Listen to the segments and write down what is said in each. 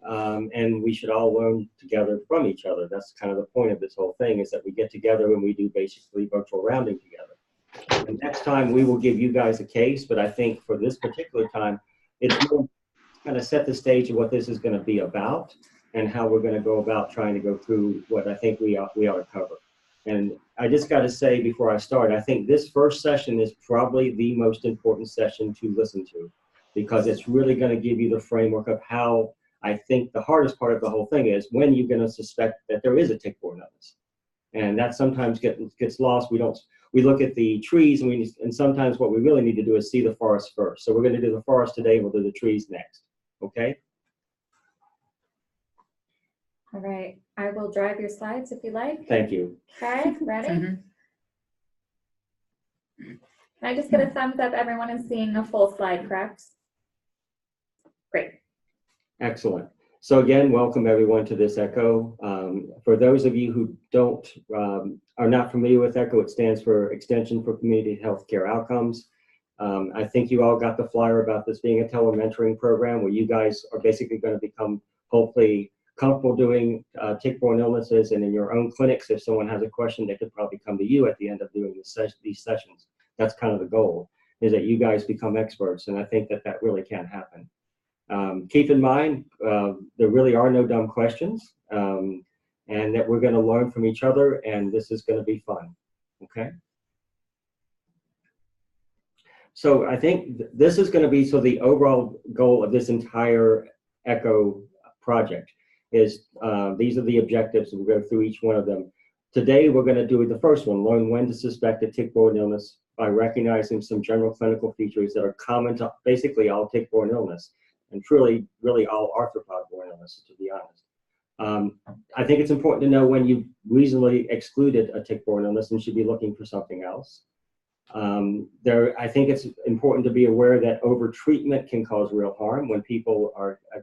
and we should all learn together from each other. That's kind of the point of this whole thing, is that we get together and we do basically virtual rounding together. And next time we will give you guys a case, but I think for this particular time, it's more kind of set the stage of what this is going to be about and how we're going to go about trying to go through what I think we ought to cover. And I just got to say before I start, I think this first session is probably the most important session to listen to, because it's really going to give you the framework of how I think the hardest part of the whole thing is when you're going to suspect that there is a tick-borne illness. And that sometimes gets lost. We look at the trees, and sometimes what we really need to do is see the forest first. So we're going to do the forest today, we'll do the trees next. Okay? All right, I will drive your slides if you like. Thank you. Okay, ready? Can I just get a thumbs up? Everyone is seeing a full slide, correct? Great. Excellent. So again, welcome everyone to this ECHO. For those of you who are not familiar with ECHO, it stands for Extension for Community Healthcare Outcomes. I think you all got the flyer about this being a telementoring program where you guys are basically going to become hopefully comfortable doing tick-borne illnesses, and in your own clinics, if someone has a question, they could probably come to you at the end of doing these sessions. That's kind of the goal, is that you guys become experts, and I think that really can happen. Keep in mind, there really are no dumb questions, and that we're going to learn from each other, and this is going to be fun, okay? So I think this is going to be, so the overall goal of this entire ECHO project is, these are the objectives, and we'll go through each one of them. Today, we're going to do the first one, learn when to suspect a tick-borne illness by recognizing some general clinical features that are common to basically all tick-borne illness, and truly, really all arthropod-borne illnesses, to be honest. I think it's important to know when you reasonably excluded a tick-borne illness and should be looking for something else. I think it's important to be aware that over-treatment can cause real harm when people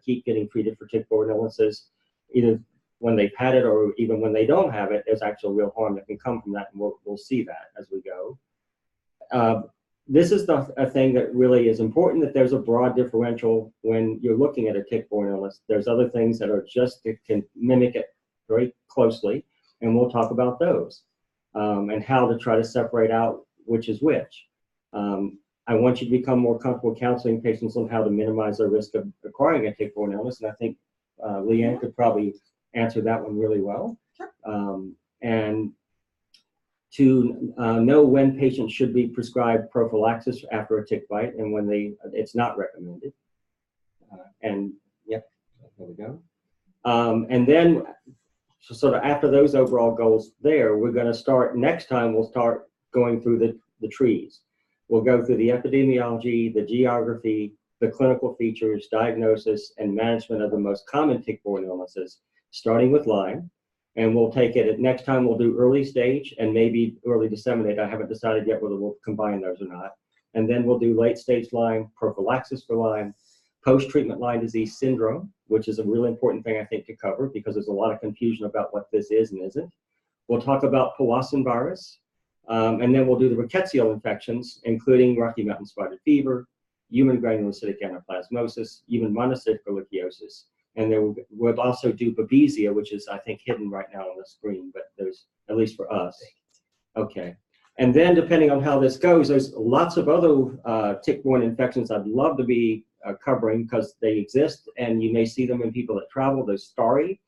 keep getting treated for tick-borne illnesses, either when they've had it or even when they don't have it. There's actual real harm that can come from that, and we'll see that as we go. This is a thing that really is important, that there's a broad differential when you're looking at a tick-borne illness. There's other things that are that can mimic it very closely, and we'll talk about those, and how to try to separate out which is which. I want you to become more comfortable counseling patients on how to minimize their risk of acquiring a tick-borne illness, and I think Leanne could probably answer that one really well. Sure. And to know when patients should be prescribed prophylaxis after a tick bite and when it's not recommended. And yep, there we go. And then, so sort of after those overall goals there, we're going to start, next time we'll start going through the trees. We'll go through the epidemiology, the geography, the clinical features, diagnosis, and management of the most common tick-borne illnesses, starting with Lyme. And we'll take it, next time we'll do early stage and maybe early disseminate. I haven't decided yet whether we'll combine those or not. And then we'll do late stage Lyme, prophylaxis for Lyme, post-treatment Lyme disease syndrome, which is a really important thing I think to cover because there's a lot of confusion about what this is and isn't. We'll talk about Powassan virus, and then we'll do the rickettsial infections, including Rocky Mountain spotted fever, human granulocytic anaplasmosis, human monocytic ehrlichiosis. And then we'll also do Babesia, which is, I think, hidden right now on the screen, but there's, at least for us. Okay. And then depending on how this goes, there's lots of other tick-borne infections I'd love to be covering because they exist, and you may see them in people that travel. There's Stari,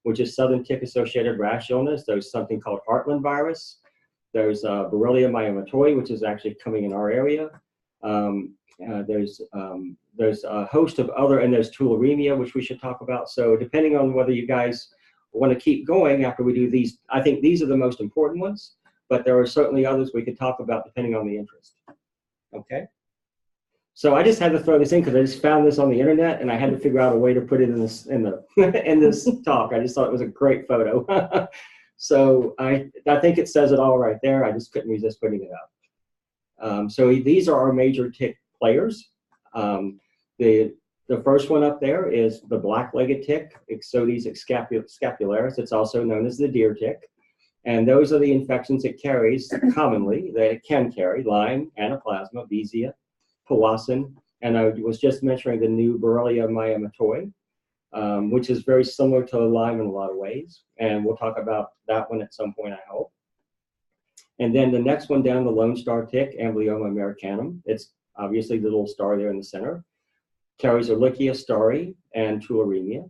which is southern tick-associated rash illness. There's something called Heartland virus. There's Borrelia miyamotoi, which is actually coming in our area. There's a host of other, and there's tularemia, which we should talk about. So depending on whether you guys want to keep going after we do these, I think these are the most important ones, but there are certainly others we could talk about depending on the interest. Okay. So I just had to throw this in because I just found this on the internet and I had to figure out a way to put it in this in this talk. I just thought it was a great photo. So I think it says it all right there. I just couldn't resist putting it up. So these are our major tick players. The first one up there is the black-legged tick, Ixodes scapularis. It's also known as the deer tick. And those are the infections it carries commonly, that it can carry: Lyme, Anaplasma, Babesia, Powassan, and I was just mentioning the new Borrelia miyamotoi. which is very similar to Lyme in a lot of ways. And we'll talk about that one at some point, I hope. And then the next one down, the Lone Star tick, Amblyomma americanum. It's obviously the little star there in the center. Carries Ehrlichia stari and tularemia.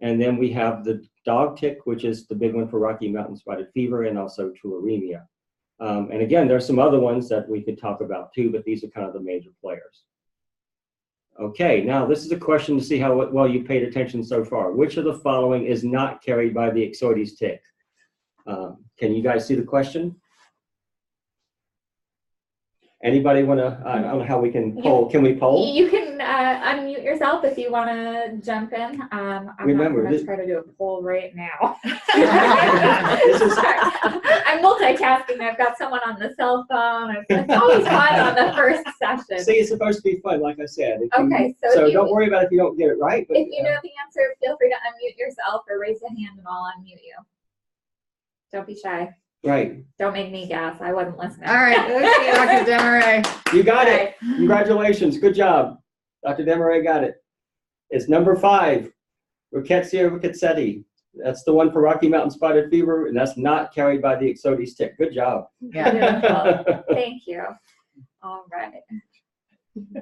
And then we have the dog tick, which is the big one for Rocky Mountain spotted fever and also tularemia. And again, there's some other ones that we could talk about too, but these are kind of the major players. Okay, now this is a question to see how well you paid attention so far. Which of the following is not carried by the Ixodes tick? Can you guys see the question? Anybody want to, I don't know how we can poll. Can we poll? You can unmute yourself if you want to jump in. Remember, I'm going to try to do a poll right now. This is- I'm multitasking. I've got someone on the cell phone. It's always fun on the first session. See, it's supposed to be fun, like I said. Okay, So don't worry about if you don't get it right. But, if you know the answer, feel free to unmute yourself or raise a hand and I'll unmute you. Don't be shy. right. Don't make me guess. I wasn't listening. All right, let's see, Dr. Desmarais. You got it. Congratulations. Good job. Dr. Desmarais got it. It's number 5, Rickettsia rickettsii. That's the one for Rocky Mountain spotted fever, and that's not carried by the Ixodes tick. Good job. Beautiful. Thank you. All right.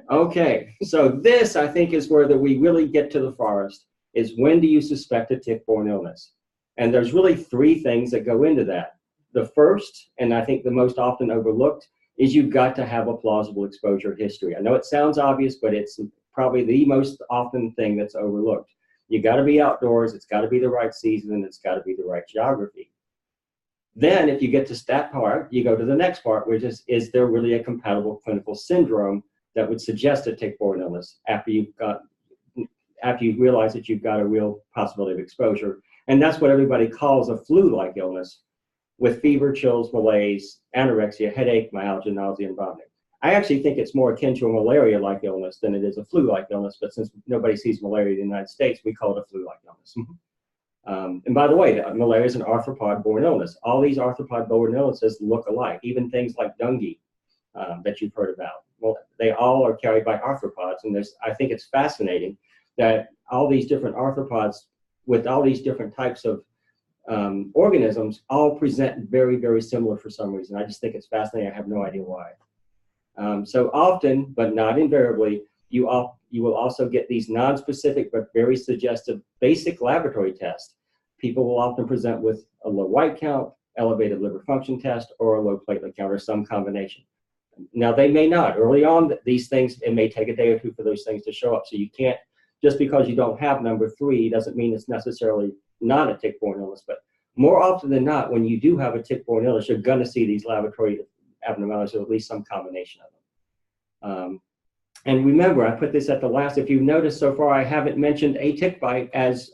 Okay, so this, I think, is where we really get to the forest, is when do you suspect a tick-borne illness? And there's really 3 things that go into that. The first, and I think the most often overlooked, is you've got to have a plausible exposure history. I know it sounds obvious, but it's probably the most often thing that's overlooked. You got to be outdoors, it's got to be the right season, and it's got to be the right geography. Then if you get to that part, you go to the next part, which is there really a compatible clinical syndrome that would suggest a tick-borne illness after you realize that you've got a real possibility of exposure. And that's what everybody calls a flu-like illness, with fever, chills, malaise, anorexia, headache, myalgia, nausea, and vomiting. I actually think it's more akin to a malaria-like illness than it is a flu-like illness, but since nobody sees malaria in the United States, we call it a flu-like illness. And by the way, malaria is an arthropod-borne illness. All these arthropod-borne illnesses look alike, even things like dengue that you've heard about. Well, they all are carried by arthropods, and I think it's fascinating that all these different arthropods with all these different types of organisms all present very, very similar for some reason. I just think it's fascinating. I have no idea why. So often, but not invariably, you will also get these non-specific but very suggestive basic laboratory tests. People will often present with a low white count, elevated liver function test, or a low platelet count, or some combination. Now, they may not. Early on, these things, it may take a day or 2 for those things to show up. So you can't, just because you don't have number 3 doesn't mean it's necessarily not a tick-borne illness. But more often than not, when you do have a tick-borne illness, you're going to see these laboratory abnormalities, or at least some combination of them. And remember, I put this at the last. If you've noticed so far, I haven't mentioned a tick bite as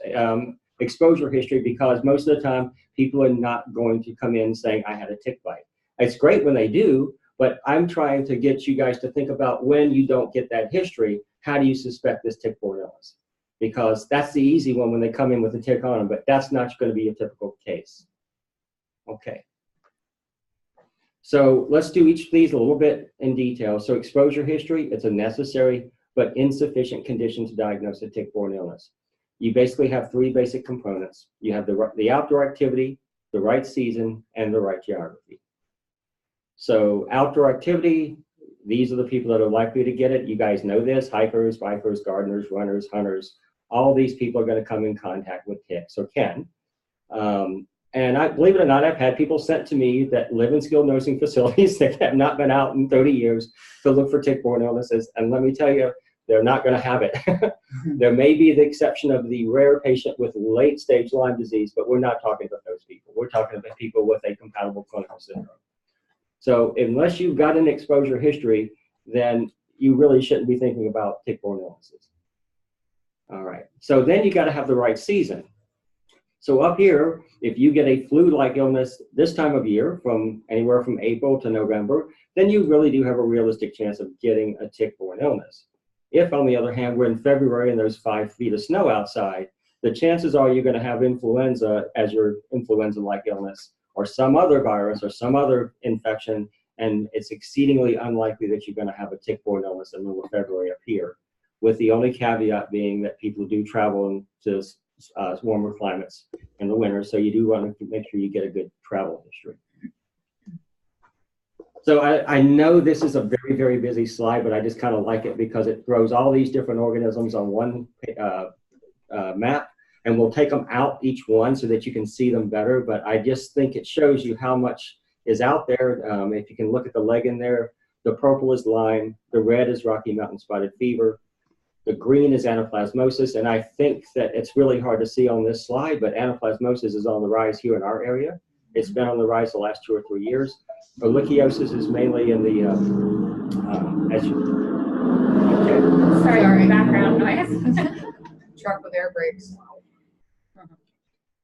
exposure history, because most of the time people are not going to come in saying, I had a tick bite. It's great when they do, but I'm trying to get you guys to think about when you don't get that history, how do you suspect this tick-borne illness? Because that's the easy one when they come in with a tick on them, but that's not going to be a typical case. Okay. So let's do each of these a little bit in detail. So exposure history, it's a necessary but insufficient condition to diagnose a tick-borne illness. You basically have 3 basic components. You have the outdoor activity, the right season, and the right geography. So outdoor activity, these are the people that are likely to get it. You guys know this: hikers, bikers, gardeners, runners, hunters. All these people are going to come in contact with ticks, or can. And I, believe it or not, I've had people sent to me that live in skilled nursing facilities that have not been out in 30 years to look for tick-borne illnesses. And let me tell you, they're not going to have it. There may be the exception of the rare patient with late-stage Lyme disease, but we're not talking about those people. We're talking about people with a compatible clinical syndrome. So unless you've got an exposure history, then you really shouldn't be thinking about tick-borne illnesses. All right. So then you got to have the right season. So up here, if you get a flu-like illness this time of year, from anywhere from April to November, then you really do have a realistic chance of getting a tick-borne illness. If, on the other hand, we're in February and there's 5 feet of snow outside, the chances are you're going to have influenza as your influenza-like illness, or some other virus or some other infection, and it's exceedingly unlikely that you're going to have a tick-borne illness in the middle of February up here. with the only caveat being that people do travel into warmer climates in the winter, so you do want to make sure you get a good travel history. So I know this is a very, very busy slide, but I just kind of like it because it throws all these different organisms on one map, and we'll take them out each one so that you can see them better. But I just think it shows you how much is out there. If you can look at the leg in there, the purple is Lyme, the red is Rocky Mountain spotted fever, the green is anaplasmosis, and I think that it's really hard to see on this slide, but anaplasmosis is on the rise here in our area. It's been on the rise the last 2 or 3 years. Ehrlichiosis is mainly in the, Sorry, background noise. Truck with air brakes.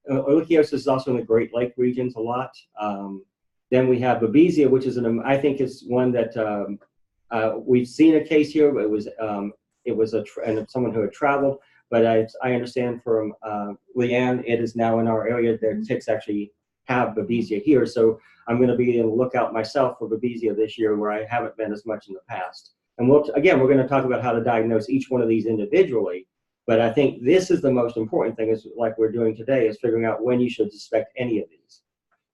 Ehrlichiosis is also in the Great Lake regions a lot. Then we have Babesia, which is I think is one that we've seen a case here. It was someone who had traveled, but I understand from Leanne, it is now in our area. Their ticks actually have Babesia here, so I'm going to be on the lookout myself for Babesia this year, where I haven't been as much in the past. And we're going to talk about how to diagnose each one of these individually. But I think this is the most important thing, is like we're doing today, is figuring out when you should suspect any of these.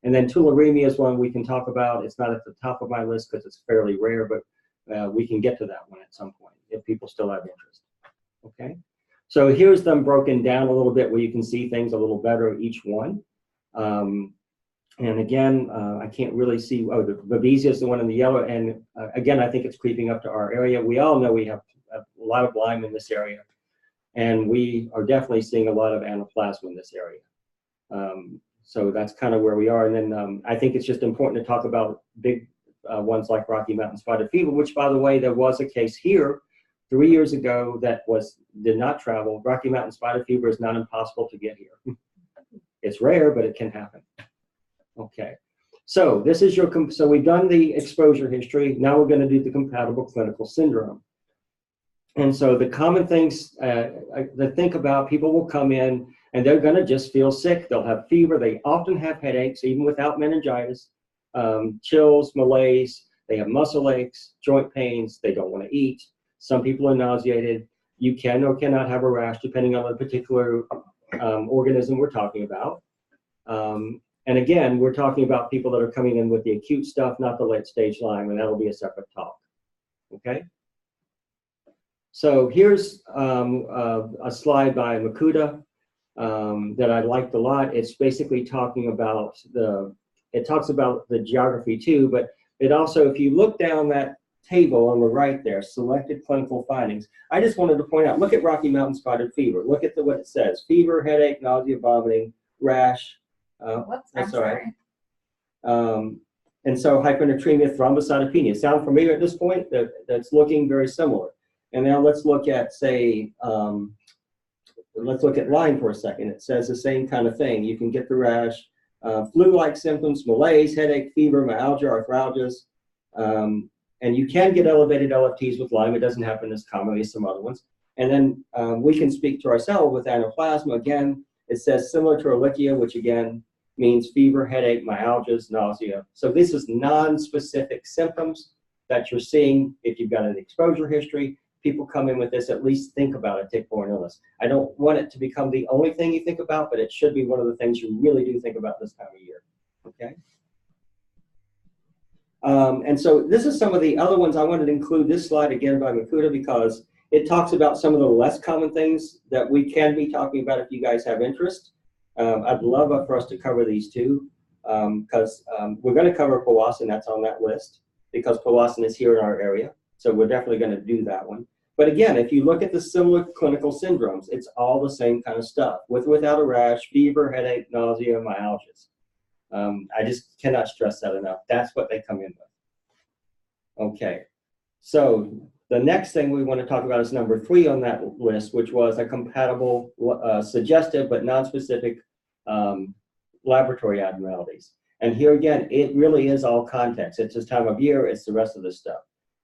And then tularemia is one we can talk about. It's not at the top of my list because it's fairly rare, but we can get to that one at some point if people still have interest. Okay, so here's them broken down a little bit where you can see things a little better each one. And again, I can't really see, the Babesia is the one in the yellow, and again, I think it's creeping up to our area. We all know we have a lot of Lyme in this area, and we are definitely seeing a lot of anaplasma in this area. So that's kind of where we are. And then I think it's just important to talk about big ones like Rocky Mountain spotted fever, which, by the way, there was a case here 3 years ago that did not travel. Rocky Mountain spotted fever is not impossible to get here. It's rare, but it can happen. Okay, so this is so we've done the exposure history. Now we're going to do the compatible clinical syndrome. And so the common things that think about, people will come in and they're going to just feel sick. They'll have fever. They often have headaches, even without meningitis, chills, malaise. They have muscle aches, joint pains. They don't want to eat. Some people are nauseated. You can or cannot have a rash depending on the particular organism we're talking about. And again, we're talking about people that are coming in with the acute stuff, not the late stage Lyme, and that'll be a separate talk. Okay? So here's a slide by Makuta that I liked a lot. It's basically talking about it talks about the geography too, but it also, if you look down that table on the right there, selected clinical findings, I just wanted to point out, look at Rocky Mountain spotted fever. Look at what it says: fever, headache, nausea, vomiting, rash. I'm sorry. And so hyponatremia, thrombocytopenia. Sound familiar at this point? That's looking very similar. And now let's look at, say, let's look at Lyme for a second. It says the same kind of thing. You can get the rash, flu-like symptoms, malaise, headache, fever, myalgia, arthralgias. And you can get elevated LFTs with Lyme. It doesn't happen as commonly as some other ones. And then we can speak to ourselves with anaplasma. Again, it says similar to Ehrlichia, which again means fever, headache, myalgias, nausea. So this is non-specific symptoms that you're seeing if you've got an exposure history. People come in with this, at least think about a tick-borne illness. I don't want it to become the only thing you think about, but it should be one of the things you really do think about this time of year. Okay? And so this is some of the other ones. I wanted to include this slide again by Makuta because it talks about some of the less common things that we can be talking about if you guys have interest. I'd love for us to cover these too, because we're going to cover Powassan. That's on that list because Powassan is here in our area. So we're definitely going to do that one. But again, if you look at the similar clinical syndromes, it's all the same kind of stuff, with or without a rash, fever, headache, nausea, myalgias. I just cannot stress that enough. That's what they come in with. Okay, so the next thing we want to talk about is number 3 on that list, which was a compatible, suggestive but non-specific laboratory abnormalities. And here again, it really is all context. It's this time of year, it's the rest of this stuff.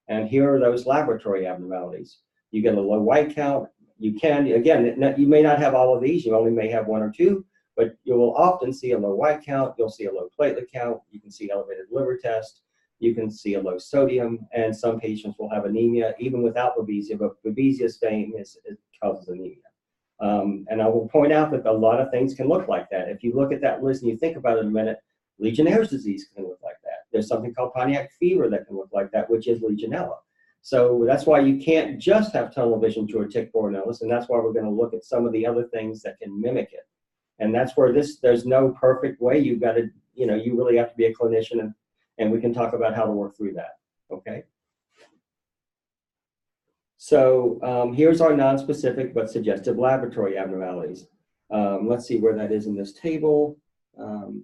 And here are those laboratory abnormalities. You get a low white count. You can, again, you may not have all of these. You only may have 1 or 2, but you will often see a low white count. You'll see a low platelet count. You can see elevated liver test. You can see a low sodium, and some patients will have anemia even without Babesia, but Babesia stain it causes anemia. And I will point out that a lot of things can look like that. If you look at that list and you think about it a minute, Legionnaire's disease can look like that. There's something called Pontiac fever that can look like that, which is Legionella. So that's why you can't just have tunnel vision to a tick-borne illness, and that's why we're going to look at some of the other things that can mimic it. And that's where there's no perfect way. You've got to, you really have to be a clinician, and we can talk about how to work through that, okay? So here's our non-specific but suggestive laboratory abnormalities. Let's see where that is in this table.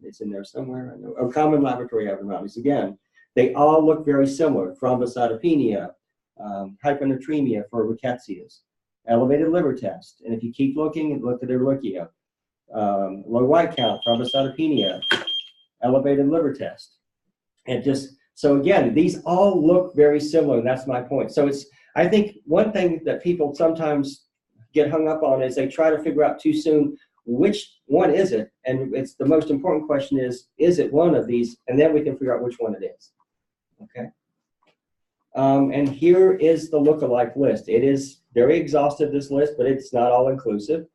It's in there somewhere. I know. Oh, common laboratory abnormalities. Again, they all look very similar. Thrombocytopenia, hyponatremia for rickettsias, elevated liver test. And if you keep looking, look at Ehrlichia, low white count, thrombocytopenia, elevated liver test. And so again, these all look very similar, and that's my point. So I think one thing that people sometimes get hung up on is they try to figure out too soon which one is it, and it's the most important question is it one of these, and then we can figure out which one it is, okay? And here is the lookalike list. It is very exhaustive, this list, but it's not all inclusive.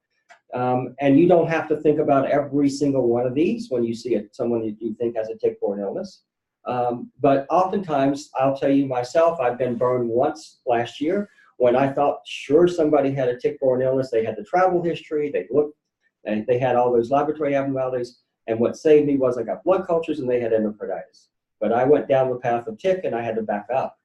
And you don't have to think about every single one of these when you see someone that you think has a tick-borne illness. But oftentimes, I'll tell you myself, I've been burned once last year when I thought sure somebody had a tick-borne illness. They had the travel history, they looked, and they had all those laboratory abnormalities. And what saved me was I got blood cultures and they had endocarditis. But I went down the path of tick and I had to back up.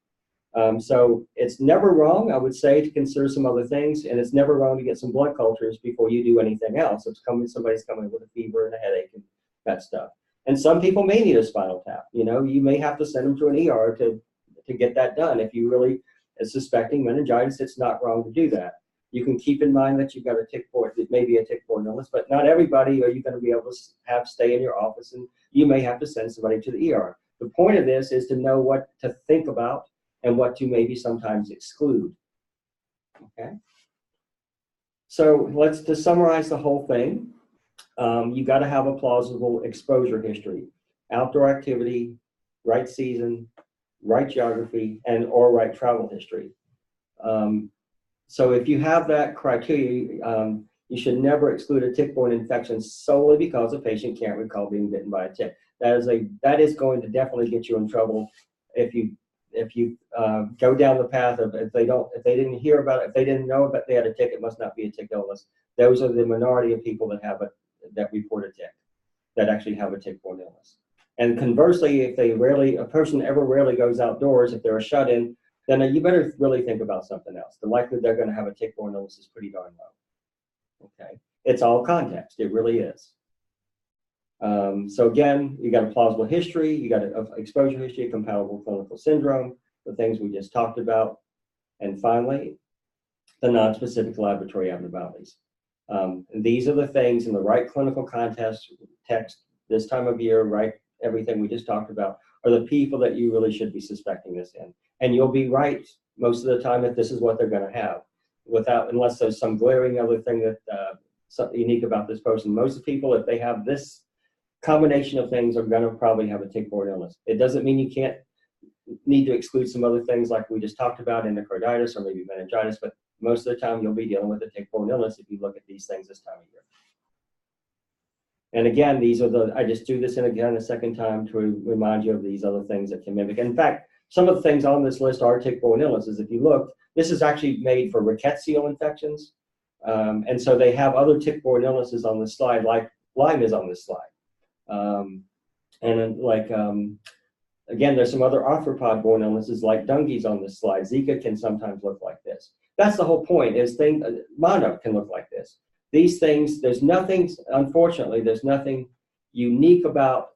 So it's never wrong, I would say, to consider some other things, and it's never wrong to get some blood cultures before you do anything else. If somebody's coming with a fever and a headache and that stuff. And some people may need a spinal tap. You may have to send them to an ER to get that done. If you really are suspecting meningitis, it's not wrong to do that. You can keep in mind that you've got a tick-borne, it may be a tick-borne illness, but not everybody are you going to be able to stay in your office, and you may have to send somebody to the ER. The point of this is to know what to think about and what to maybe sometimes exclude, okay? So to summarize the whole thing, you got to have a plausible exposure history, outdoor activity, right season, right geography, or right travel history. So if you have that criteria, you should never exclude a tick-borne infection solely because a patient can't recall being bitten by a tick. That is going to definitely get you in trouble if you go down the path of if they didn't hear about it, if they didn't know about they had a tick, it must not be a tick illness. Those are the minority of people that report a tick, that actually have a tick-borne illness. And conversely, if a person ever rarely goes outdoors, if they're a shut-in, then you better really think about something else. The likelihood they're going to have a tick-borne illness is pretty darn low. Okay, it's all context. It really is. So again, you got a plausible history, you got an exposure history, a compatible clinical syndrome, the things we just talked about, and finally, the non-specific laboratory abnormalities. These are the things in the right clinical context, this time of year, right? Everything we just talked about are the people that you really should be suspecting this in. And you'll be right most of the time if this is what they're going to have, unless there's some glaring other thing that something unique about this person. Most people, if they have this combination of things, are going to probably have a tick-borne illness. It doesn't mean you can't need to exclude some other things like we just talked about, endocarditis or maybe meningitis, but most of the time you'll be dealing with a tick-borne illness if you look at these things this time of year. And again, I just do this again a second time to remind you of these other things that can mimic. In fact, some of the things on this list are tick-borne illnesses. If you look, this is actually made for rickettsial infections. And so they have other tick-borne illnesses on this slide, like Lyme is on this slide. Again, there's some other arthropod-borne illnesses like Dungies on this slide. Zika can sometimes look like this. That's the whole point, is mono can look like this. These things, unfortunately, there's nothing unique about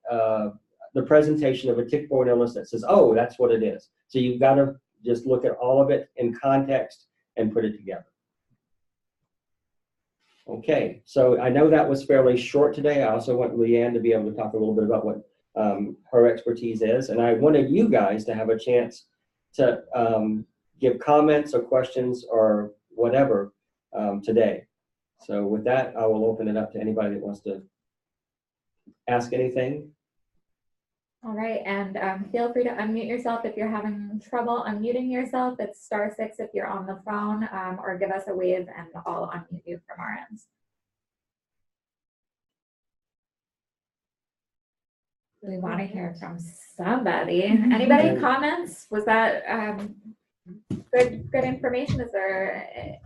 the presentation of a tick-borne illness that says, oh, that's what it is. So you've got to just look at all of it in context and put it together. Okay, so I know that was fairly short today. I also want Leanne to be able to talk a little bit about what her expertise is. And I wanted you guys to have a chance to give comments or questions or whatever today. So with that, I will open it up to anybody that wants to ask anything. All right, and feel free to unmute yourself if you're having trouble unmuting yourself. It's *6 if you're on the phone, or give us a wave and I'll unmute you from our ends. We want to hear from somebody. Anybody comments? Was that good information? Is there,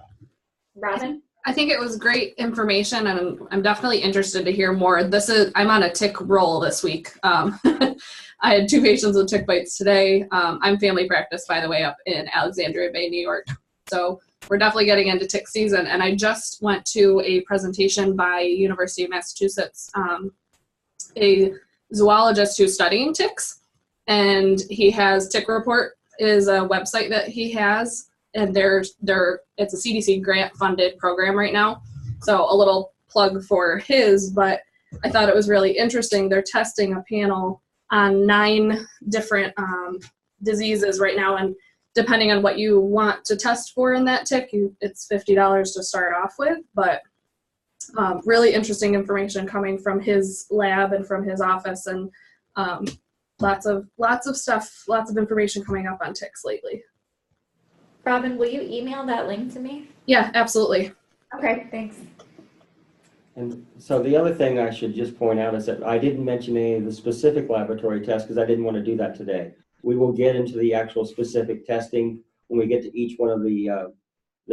Robin? I think it was great information, and I'm definitely interested to hear more. I'm on a tick roll this week. I had 2 patients with tick bites today. I'm family practice, by the way, up in Alexandria Bay, New York. So we're definitely getting into tick season. And I just went to a presentation by University of Massachusetts, a zoologist who's studying ticks, and he has Tick Report is a website that he has. And it's a CDC grant funded program right now. So a little plug for his, but I thought it was really interesting. They're testing a panel on 9 different diseases right now. And depending on what you want to test for in that tick, it's $50 to start off with. But really interesting information coming from his lab and from his office, and lots of stuff, lots of information coming up on ticks lately. Robin, will you email that link to me? Yeah, absolutely. Okay, thanks. And so the other thing I should just point out is that I didn't mention any of the specific laboratory tests because I didn't want to do that today. We will get into the actual specific testing when we get to each one of the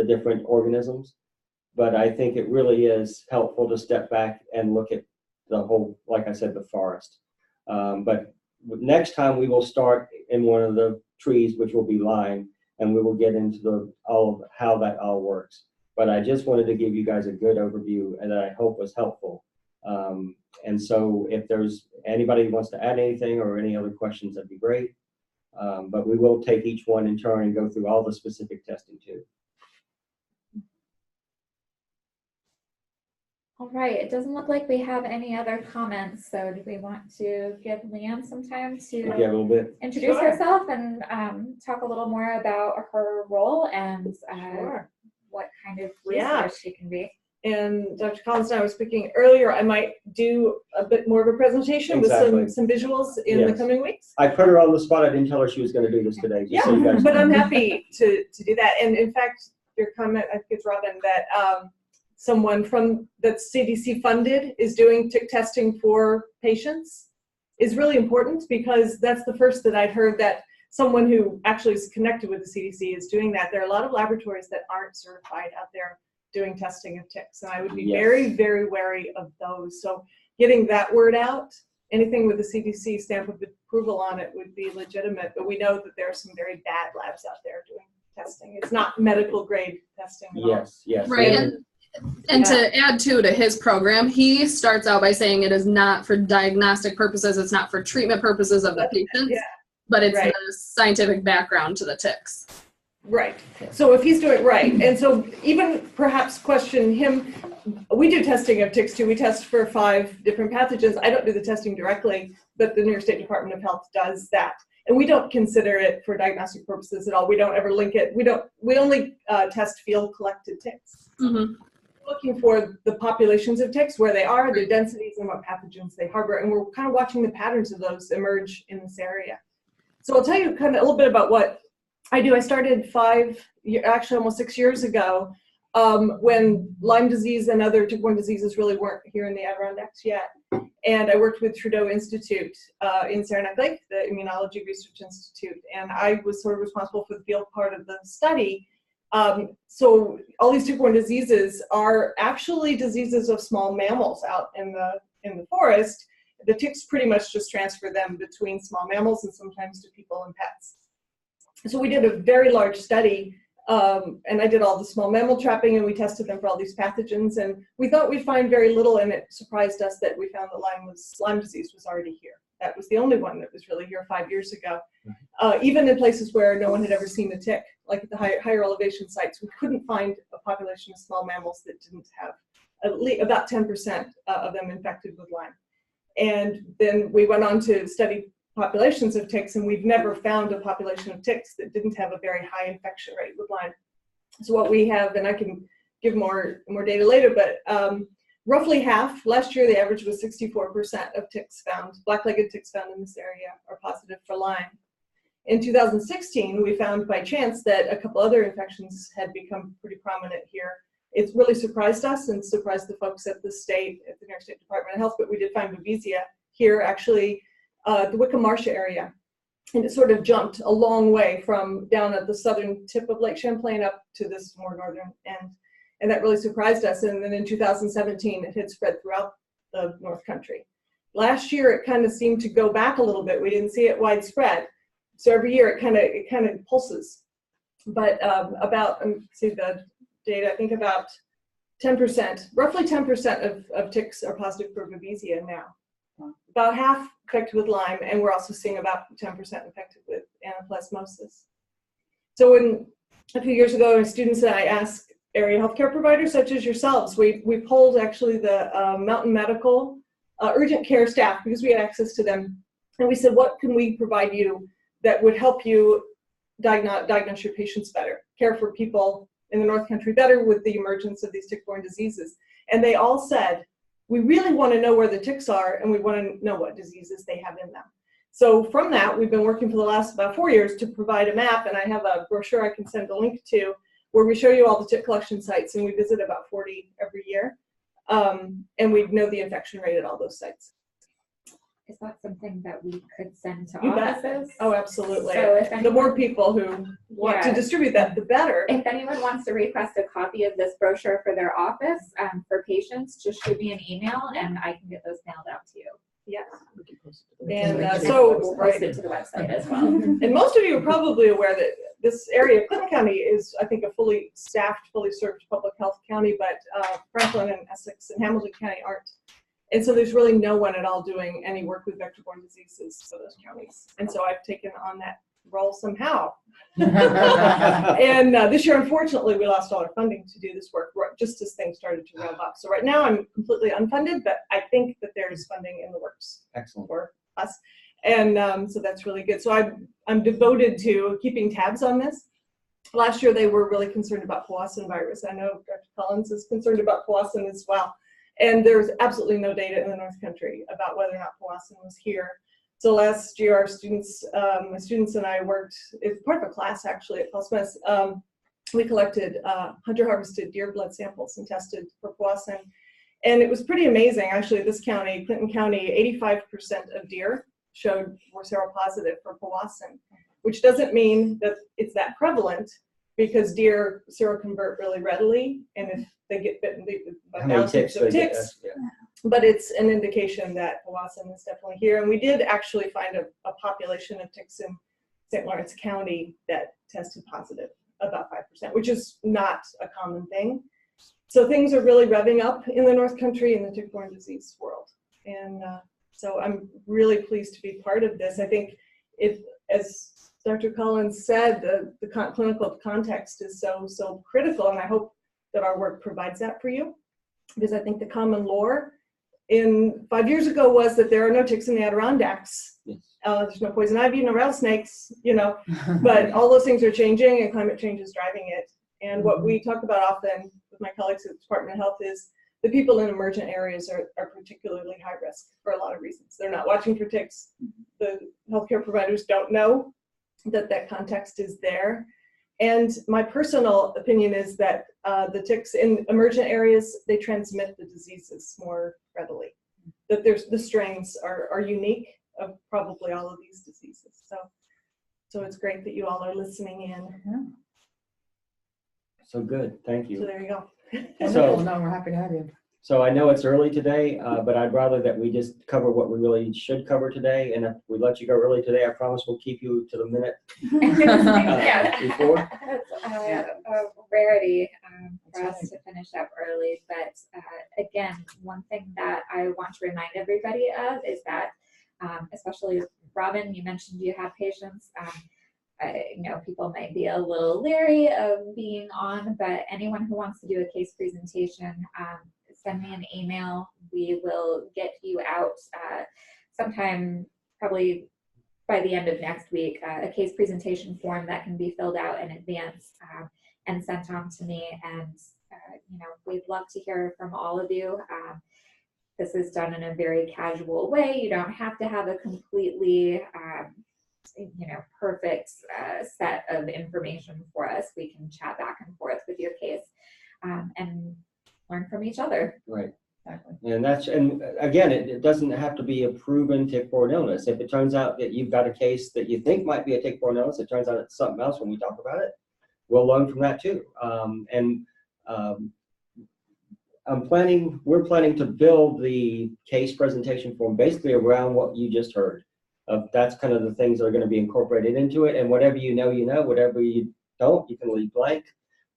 different organisms. But I think it really is helpful to step back and look at the whole, like I said, the forest. But next time we will start in one of the trees, which will be lime, and we will get into all of how that all works. But I just wanted to give you guys a good overview and that I hope was helpful. And so if there's anybody who wants to add anything or any other questions, that'd be great. But we will take each one in turn and go through all the specific testing too. All right, it doesn't look like we have any other comments. So do we want to give Leanne some time to Yeah, a little bit. introduce Sure. herself and talk a little more about her role and Sure. what kind of Yeah. resource she can be? And Dr. Collins and I were speaking earlier, I might do a bit more of a presentation Exactly. with some visuals in the Yes. coming weeks. I put her on the spot. I didn't tell her she was going to do this today. Just so you guys But know. I'm happy to do that. And in fact, your comment, I think it's Robin, that someone that's CDC funded is doing tick testing for patients is really important, because that's the first that I'd heard that someone who actually is connected with the CDC is doing that. There are a lot of laboratories that aren't certified out there doing testing of ticks, and I would be Yes. very, very wary of those. So getting that word out, anything with the CDC stamp of approval on it would be legitimate, but we know that there are some very bad labs out there doing testing. It's not medical grade testing at all. Yes, yes. Right. And- And to add to his program, he starts out by saying it is not for diagnostic purposes, it's not for treatment purposes of the patients, Yeah. but it's Right. the scientific background to the ticks. Right. So if he's doing right, and so even perhaps question him, we do testing of ticks too. We test for 5 different pathogens. I don't do the testing directly, but the New York State Department of Health does that. And we don't consider it for diagnostic purposes at all. We don't ever link it. We only test field collected ticks. Mm-hmm. Looking for the populations of ticks, where they are, their densities, and what pathogens they harbor. And we're kind of watching the patterns of those emerge in this area. So I'll tell you kind of a little bit about what I do. I started almost 6 years ago, when Lyme disease and other tick-borne diseases really weren't here in the Adirondacks yet. And I worked with Trudeau Institute in Saranac Lake, the Immunology Research Institute. And I was sort of responsible for the field part of the study. So all these tick-borne diseases are actually diseases of small mammals out in the forest. The ticks pretty much just transfer them between small mammals and sometimes to people and pets. So we did a very large study, and I did all the small mammal trapping, and we tested them for all these pathogens, and we thought we'd find very little, and it surprised us that we found that Lyme disease was already here. That was the only one that was really here 5 years ago. Even in places where no one had ever seen a tick, like at the higher elevation sites, we couldn't find a population of small mammals that didn't have at least about 10% of them infected with Lyme. And then we went on to study populations of ticks, and we've never found a population of ticks that didn't have a very high infection rate with Lyme. So what we have, and I can give more data later, but roughly half. Last year, the average was 64% of ticks found, black-legged ticks found in this area are positive for Lyme. In 2016, we found by chance that a couple other infections had become pretty prominent here. It really surprised us and surprised the folks at the state, at the New York State Department of Health, but we did find Babesia here, actually, the Wickham Marsh area. And it sort of jumped a long way from down at the southern tip of Lake Champlain up to this more northern end. And that really surprised us. And then in 2017, it had spread throughout the North Country. Last year, it kind of seemed to go back a little bit. We didn't see it widespread. So every year, it kind of pulses. But see the data, I think about 10%, roughly 10% of ticks are positive for Babesia now. About half infected with Lyme, and we're also seeing about 10% infected with anaplasmosis. So a few years ago, students and I asked area healthcare providers such as yourselves, we polled actually the Mountain Medical urgent care staff because we had access to them. And we said, what can we provide you that would help you diagnose your patients better, care for people in the North Country better with the emergence of these tick-borne diseases? And they all said, we really want to know where the ticks are, and we want to know what diseases they have in them. So from that, we've been working for the last about 4 years to provide a map, and I have a brochure I can send a link to where we show you all the tick collection sites, and we visit about 40 every year, and we know the infection rate at all those sites. Is that something that we could send to You bet. offices? Oh, absolutely. So if The more people who want to Yeah. distribute that, the better. If anyone wants to request a copy of this brochure for their office, for patients, just shoot me an email and I can get those mailed out to you. Yes. And And we'll so, post it to the website as well. and most of you are probably aware that this area of Clinton County is, I think, a fully staffed, fully served public health county, but Franklin and Essex and Hamilton County aren't. And so there's really no one at all doing any work with vector-borne diseases for those counties. And so I've taken on that role somehow. And this year, unfortunately, we lost all our funding to do this work just as things started to rev up. So right now I'm completely unfunded, but I think that there's funding in the works. Excellent. For us. And so that's really good. So I'm devoted to keeping tabs on this. Last year, they were really concerned about Powassan virus. I know Dr. Collins is concerned about Powassan as well. And there's absolutely no data in the North Country about whether or not Powassan was here. So last year, our students, my students and I worked, it's part of a class actually at Paul Smith. We collected hunter-harvested deer blood samples and tested for Powassan. And it was pretty amazing, actually, this county, Clinton County, 85% of deer were seropositive for Powassan, which doesn't mean that it's that prevalent because deer seroconvert really readily. And if they get bitten by thousands of ticks, but it's an indication that Powassan is definitely here. And we did actually find a population of ticks in St. Lawrence County that tested positive, about 5%, which is not a common thing. So things are really revving up in the North Country in the tick-borne disease world. And so I'm really pleased to be part of this. I think as Dr. Collins said, the clinical context is so critical, and I hope that our work provides that for you, because I think the common lore 5 years ago was that there are no ticks in the Adirondacks. Yes. There's no poison ivy, no rattlesnakes, but all those things are changing and climate change is driving it. And what we talk about often with my colleagues at the Department of Health is the people in emergent areas are particularly high risk for a lot of reasons. They're not watching for ticks. The healthcare providers don't know that context is there. And my personal opinion is that the ticks in emergent areas, they transmit the diseases more readily. That the strains are unique of probably all of these diseases. So it's great that you all are listening in. So good, thank So you. there you go. So- No, we're happy to have you. So I know it's early today, but I'd rather that we just cover what we really should cover today. And if we let you go early today, I promise we'll keep you to the minute Yeah. before. That's a rarity for us to finish up early. But again, one thing that I want to remind everybody of is that, especially Robin, you mentioned you have patients. People might be a little leery of being on, but anyone who wants to do a case presentation, send me an email. We will get you out sometime, probably by the end of next week, a case presentation form that can be filled out in advance and sent on to me. And we'd love to hear from all of you. This is done in a very casual way. You don't have to have a completely, perfect set of information for us. We can chat back and forth with your case and learn from each other. Right. Exactly. And again, it doesn't have to be a proven tick-borne illness. If it turns out that you've got a case that you think might be a tick-borne illness, it turns out it's something else when we talk about it, we'll learn from that too. We're planning to build the case presentation form basically around what you just heard. That's kind of the things that are going to be incorporated into it, and whatever you know, whatever you don't, you can leave blank.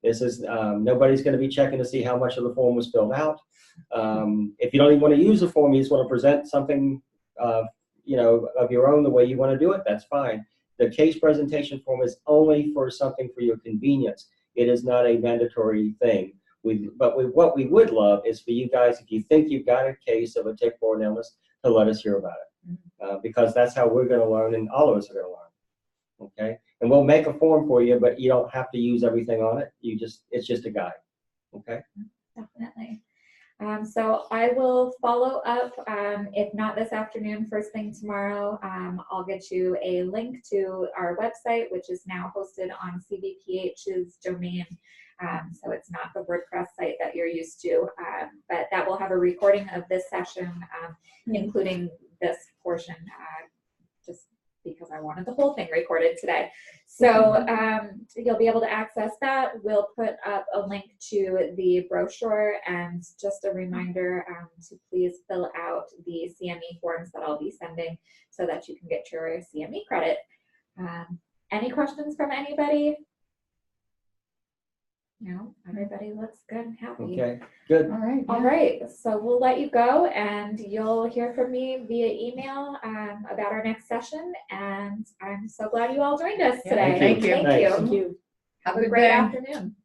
This is, nobody's going to be checking to see how much of the form was filled out. If you don't even want to use the form, you just want to present something, of your own the way you want to do it, that's fine. The case presentation form is only for something for your convenience. It is not a mandatory thing. What we would love is for you guys, if you think you've got a case of a tick-borne illness, to let us hear about it. Because that's how we're going to learn, and all of us are going to learn. Okay? And we'll make a form for you, but you don't have to use everything on it. It's just a guide. Okay? Definitely. So I will follow up, if not this afternoon, first thing tomorrow. I'll get you a link to our website, which is now hosted on CVPH's domain. So it's not the WordPress site that you're used to, but that will have a recording of this session, including this portion, just because I wanted the whole thing recorded today. So you'll be able to access that. We'll put up a link to the brochure, and just a reminder to please fill out the CME forms that I'll be sending so that you can get your CME credit. Any questions from anybody? No, everybody looks good and happy. Okay, good. All right. All right, so we'll let you go, and you'll hear from me via email about our next session. And I'm so glad you all joined us Yeah, today. thank you. Thank Thanks. you. Thank you. Have a Have a good great day. afternoon.